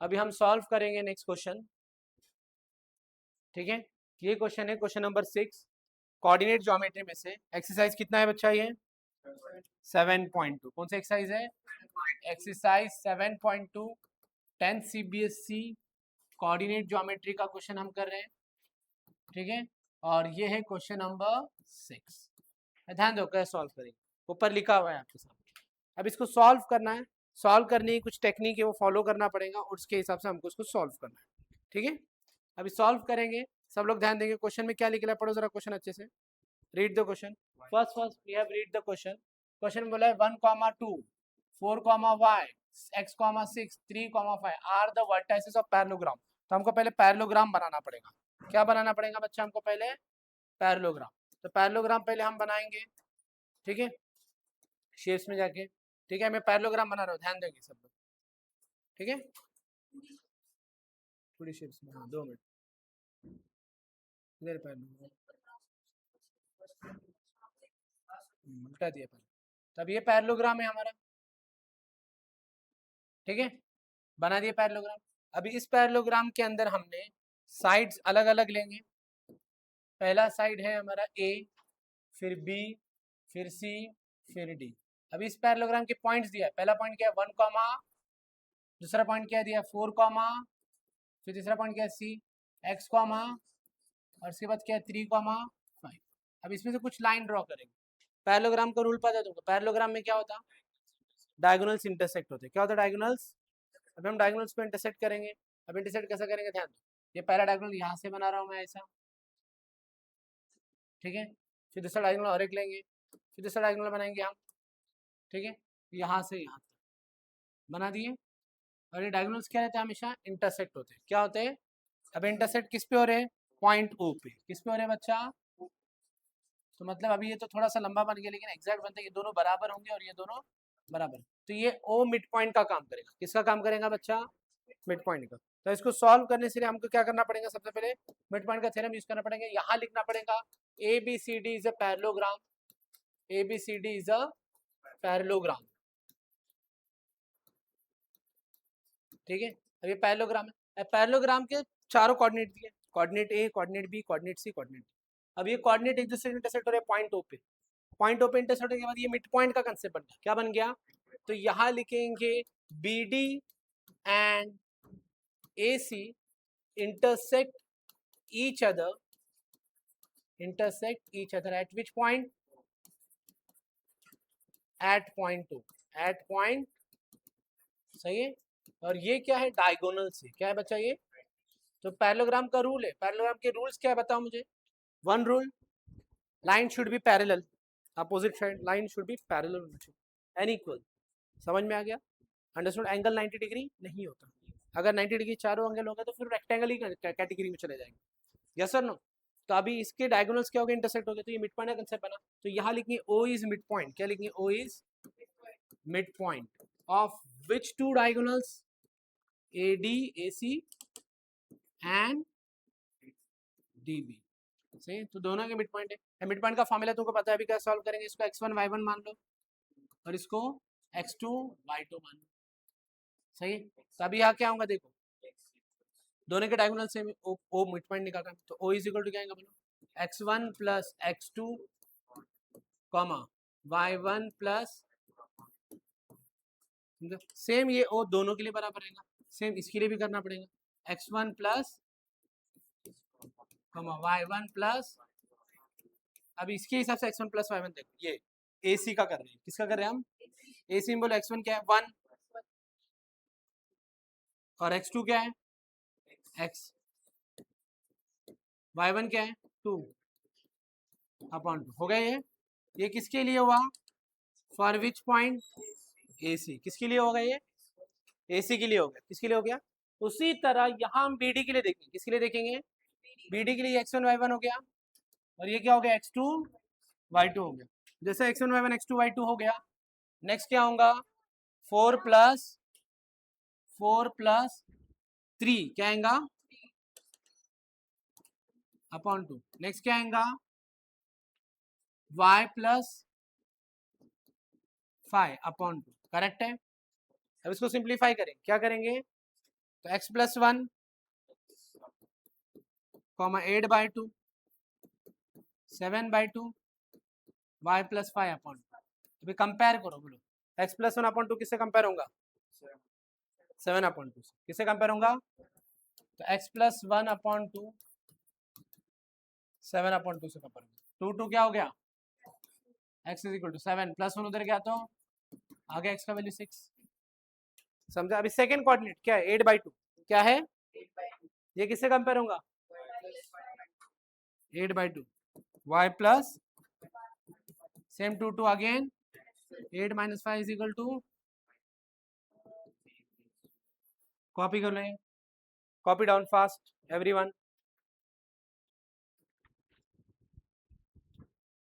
अभी हम सॉल्व करेंगे नेक्स्ट क्वेश्चन। ठीक है, ये क्वेश्चन है क्वेश्चन नंबर 6 कोऑर्डिनेट ज्योमेट्री में से। एक्सरसाइज कितना है बच्चा ये? 7.2। कौन सा एक्सरसाइज है? Exercise 7.2 10th CBSE coordinate geometry का क्वेश्चन हम कर रहे हैं। ठीक है, और ये है क्वेश्चन नंबर 6। ध्यान दो कैसे सॉल्व करेंगे, ऊपर लिखा हुआ है आपके सामने। अब इसको सॉल्व करना है, सॉल्व करने की कुछ टेक्निक है वो फॉलो करना पड़ेगा और उसके हिसाब से हमको इसको सॉल्व करना है। ठीक है, अभी सॉल्व करेंगे, सब लोग ध्यान देंगे। क्वेश्चन में क्या लिखा है पढ़ो जरा क्वेश्चन अच्छे से। Read the question. First we have read the question. Question बोला है 1,2 4, x, 6 3, 5 are the vertices of parallelogram. तो हमको पहले पैरेललोग्राम बनाना पड़ेगा। क्या बनाना पड़ेगा बच्चा हमको? पहले पैरेललोग्राम। तो पैरेललोग्राम पहले हम बनाएंगे। ठीक है, शेप्स में जाके। ठीक है, मैं पैरेललोग्राम बना रहा हूँ, ध्यान देंगे सब लोग। ठीक है, थोड़ी शेप्स में, हाँ 2 मिनट। इधर पैरेललोग्राम उल्टा दिया पहले। तब ये पैरेललोग्राम है हमारा। ठीक है, बना दिया पैरेललोग्राम। अभी इस पैरेललोग्राम के अंदर हमने साइड्स अलग अलग लेंगे। पहला साइड है हमारा ए, फिर बी, फिर सी, फिर डी। अभी इस पैरेललोग्राम के पॉइंट्स दिया है। पहला पॉइंट क्या है? 1 कॉमा, दूसरा पॉइंट क्या दिया? 4 कॉमा, फिर तीसरा पॉइंट क्या है? सी, एक्स कॉमा, और उसके बाद क्या है? 3 कॉमा 5। अब इसमें से कुछ लाइन ड्रॉ करेंगे। पैरेललोग्राम का रूल पता है तुमको? पैरेललोग्राम में क्या होता? डायगोनल्स इंटरसेक्ट होते। क्या होता है? डायगोनल्स। अभी हम डायगोनल्स को इंटरसेक्ट करेंगे। अब इंटरसेक्ट कैसे करेंगे? ध्यान दो, ये पहला डायगोनल यहाँ से बना रहा हूँ मैं ऐसा। ठीक है, फिर दूसरा डायगोनल और एक लेंगे, फिर दूसरा डायगोनल बनाएंगे हम। ठीक है, यहाँ से यहाँ तक बना दिए। और ये डायगोनल्स क्या रहते हैं? हमेशा इंटरसेक्ट होते हैं। क्या होते हैं? अब इंटरसेक्ट किस पे हो रहे हैं? पॉइंट ओ पे। किस पे हो रहे हैं बच्चा? तो मतलब अभी ये तो थोड़ा सा लंबा बन गया, लेकिन एग्जैक्ट बनते ये दोनों बराबर होंगे और ये दोनों बराबर। तो ये ओ मिड पॉइंट का काम करेगा। किसका काम करेगा बच्चा? मिड पॉइंट का। तो इसको सॉल्व करने से हमको क्या करना पड़ेगा? सबसे पहले मिड पॉइंट का थ्योरम यूज करना पड़ेगा। यहाँ लिखना पड़ेगा A B C D is a parallelogram. A B C D is a parallelogram. ठीक है, अब ये पैरेललोग्राम है। पैरेललोग्राम के चारों कोऑर्डिनेट दिए, कोऑर्डिनेट ए, कोऑर्डिनेट बी, कोऑर्डिनेट सी, कोऑर्डिनेट डी। अब ये कोऑर्डिनेट एक दूसरे से इंटरसेक्ट हो रहे हैं पॉइंट ओ पे। पॉइंट ओ पे इंटरसेक्ट होने के बाद ये मिड पॉइंट का कंसेप्ट बन गया। क्या बन गया? तो यहाँ लिखेंगे B D and A C intersect each other, intersect each other at which point? At point 2, at point। सही है, और ये क्या है? डायगोनल से। क्या है बच्चा ये? तो पैरेललोग्राम का रूल है। पैरेललोग्राम के रूल्स क्या है बताओ मुझे? One rule, line should be parallel, opposite side line should be parallel and equal. समझ में आ गया? अंडरस्टूड? एंगल 90 डिग्री नहीं होता। अगर 90 डिग्री चारों एंगल होगा तो फिर रेक्टेंगल ही कैटेगरी में चले जाएंगे। यस और नो? तो अभी इसके डायगोनल्स क्या हो गए? इंटरसेक्ट हो गए, तो ये मिड पॉइंट का कंसेप्ट बना। तो यहाँ लिखेंगे ओ इज मिड पॉइंट। क्या लिखेंगे? O is mid point of which two diagonals? A D, A C and D B. सही, तो दोनों के मिड पॉइंट है। मिड पॉइंट का फॉर्मूला तुमको पता है। अभी क्या सॉल्व करेंगे? इसको x1 y1 मान लो और इसको x2 y2 मान लो। सही, तो अभी यहाँ क्या होगा देखो, दोनों के डायगोनल से ओ मिड पॉइंट निकाल रहा है। तो ओ इज इक्वल टू क्या आएगा बोलो? x1 plus x2 comma y1 plus, same ये ओ दोनों के लिए बराबर रहेगा। सेम इसके लिए भी करना पड़ेगा। x1 plus comma y1 plus. अब इसके हिसाब से x1 प्लस y1 देखो, ये AC का कर रहे हैं। किसका कर रहे हैं हम? AC में बोलो x1 क्या है? 1, और x2 क्या है? x, y1 क्या है? 2 अपॉन 2। हो गया ये किसके लिए हुआ? For which point? AC। किसके लिए होगा ये? AC के लिए हो गया। किसके लिए हो गया? उसी तरह यहाँ हम BD के लिए देखेंगे। किसके लिए देखेंगे? BD के लिए x1 y1 हो गया, और ये क्या हो गया? x2 y2 हो गया। जैसे x1 y1 x2 y2 हो गया, नेक्स्ट क्या होगा? 4 प्लस 3 क्या आएगा? अपॉन 2। नेक्स्ट क्या आएगा? y plus 5 upon 2। करेक्ट है। अब इसको सिंप्लीफाई करें। क्या करेंगे? तो x+1 8/2 7/2 y+5/2। अभी कंपेयर करो, बोलो x+1/2 किससे कंपेयर होगा? 7/2 से। किससे कंपेयर होगा? तो x+1/2 7/2 से कंपेयर होगा। 2 क्या हो गया? x = 7 +1 उधर गया तो आगे x का वैल्यू 6। समझा? अभी सेकंड कोऑर्डिनेट क्या है? 8/2 क्या है? ये किससे कंपेयर होगा? 8/2 y plus same 2 again 8 - 5 = copy कर लें, कॉपी डाउन फास्ट एवरीवन।